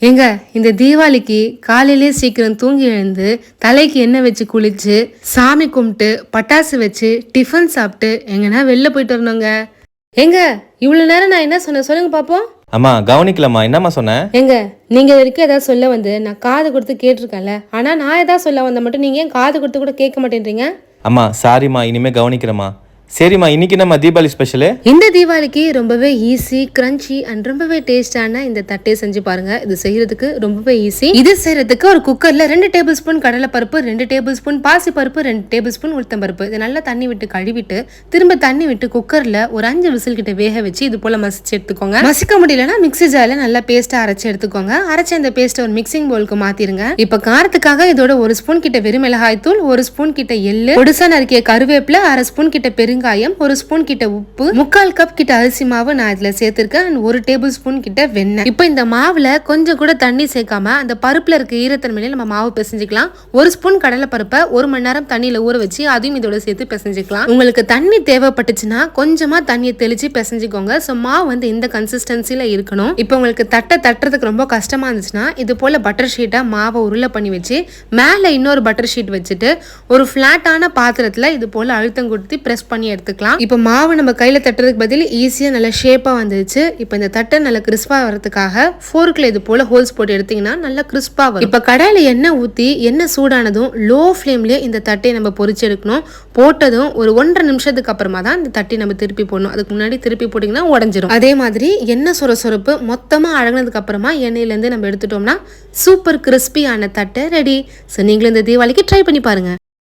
ஏங்க இந்த தீபாவளிக்கு காலையிலே சீக்கிரம் தூங்கி எழுந்து தலைக்கு எண்ணெய் வச்சு குளிச்சு சாமி கும்பிட்டு பட்டாசு வச்சு டிஃபன் சாப்பிட்டு எங்கன்னா வெளில போயிட்டு வரணுங்க. ஏங்க இவ்வளவு நேரம் நான் என்ன சொன்னேன் சொல்லுங்க பாப்போம். அம்மா கவனிக்கலம்மா, என்னம்மா சொன்னேன்? ஏங்க நீங்க வரைக்கும் ஏதாவது சொல்ல வந்து நான் காது கொடுத்து கேட்டிருக்கேன்ல, ஆனா நான் ஏதாவது சொல்ல வந்த மட்டும் நீங்க ஏன் காது கொடுத்து கூட கேட்க மாட்டேன்றீங்க? அம்மா சாரிம்மா, இனிமே கவனிக்கிறேம்மா. சரிம்மா, இன்னைக்கு நம்ம தீபாவளி ஸ்பெஷலு. இந்த தீபாவளிக்கு ரொம்பவே ஈஸி, கிரன்ச்சி அண்ட் ரொம்பவே டேஸ்டான இந்த தட்டை செஞ்சு பாருங்க. இது செய்யறதுக்கு ரொம்பவே ஈஸி. இது செய்யறதுக்கு ஒரு குக்கர்ல 2 டேபிள் ஸ்பூன் கடலை பருப்பு, 2 டேபிள் ஸ்பூன் பாசி பருப்பு, 2 டேபிள் ஸ்பூன் உளுத்தம் பருப்பு இதை நல்லா தண்ணி விட்டு கழுவிட்டு திரும்ப தண்ணி விட்டு குக்கர்ல ஒரு 5 விசில் கிட்ட வேக வச்சு இது போல மசிச்சு எடுத்துக்கோங்க. மசிக்க முடியலன்னா மிக்ஸி ஜார்ல நல்லா பேஸ்டா அரைச்சு எடுத்துக்கோங்க. அரைச்ச இந்த பேஸ்ட் ஒரு மிக்சிங் பவுலுக்கு மாத்திருங்க. இப்ப காரத்துக்காக இதோட 1 ஸ்பூன் கிட்ட வெறுமிளகாய் தூள், 1 ஸ்பூன் கிட்ட எள்ளு, பொடிசா நறுக்கிய கருவேப்பிலை, 1/2 ஸ்பூன் கிட்ட பெருங்காயம், 1 ஸ்பூன் கிட்ட உப்பு, 3/4 கப் கிட்ட அரிசி மாவு நான் இதுல சேர்த்திருக்கேன். 1 டேபிள் ஸ்பூன் கிட்ட வெண்ணெய். இப்போ இந்த மாவுல கொஞ்சம் கூட தண்ணி சேர்க்காம அந்த பருப்புல இருக்க ஈரத்தன்மையில நம்ம மாவு பிசைஞ்சுக்கலாம். 1 ஸ்பூன் கடலை பருப்பை 1 மணி நேரம் தண்ணியில ஊற வச்சு அதையும் இதோட சேர்த்து பிசைஞ்சுக்கலாம். உங்களுக்கு தண்ணி தேவைப்பட்டுச்சுன்னா கொஞ்சமா தண்ணியை தெளிச்சு பிசைஞ்சுக்கோங்க. ஸோ மாவு வந்து இந்த கன்சிஸ்டன்சில இருக்கணும். இப்போ உங்களுக்கு தட்டுறதுக்கு ரொம்ப கஷ்டமா இருந்துச்சுன்னா இது போல பட்டர் ஷீட்டா மாவை உருளை பண்ணி வச்சு மேல இன்னொரு பட்டர் ஷீட் வச்சுட்டு ஒரு பிளாட்டான பாத்திரத்துல இது போல அழுத்தம் கொடுத்து பிரஸ் பண்ணி எடுத்துக்கலாம். இப்போ மாவு நம்ம கையில தட்டுறதுக்கு பதில் ஈஸியா நல்ல ஷேப்பா வந்துருச்சு. இப்போ இந்த தட்டை நல்ல கிறிஸ்பா வரதுக்காக ஃபோர்க்ல இது போல ஹோல்ஸ் போட்டு எடுத்தீங்கன்னா நல்ல கிறிஸ்பா வரும். இப்போ கடாயில எண்ணெய் ஊத்தி எண்ணெய் சூடானதும் லோ ஃப்ளேம்லயே இந்த தட்டையை நம்ம பொரிச்சு எடுக்கணும். போட்டதும் ஒரு 1.5 நிமிஷத்துக்கு அப்புறமா தான் இந்த தட்டி நம்ம திருப்பி போடணும். அதுக்கு முன்னாடி திருப்பி போட்டீங்கன்னா உடஞ்சிரும். அதே மாதிரி எண்ணெய் சொரப்பு மொத்தமா அழகுனதுக்கு அப்புறமா எண்ணெயில இருந்து நம்ம எடுத்துட்டோம்னா சூப்பர் கிறிஸ்பியான தட்டை ரெடி. ஸோ நீங்களும் இந்த தீபாவளிக்கு ட்ரை பண்ணி பாருங்க.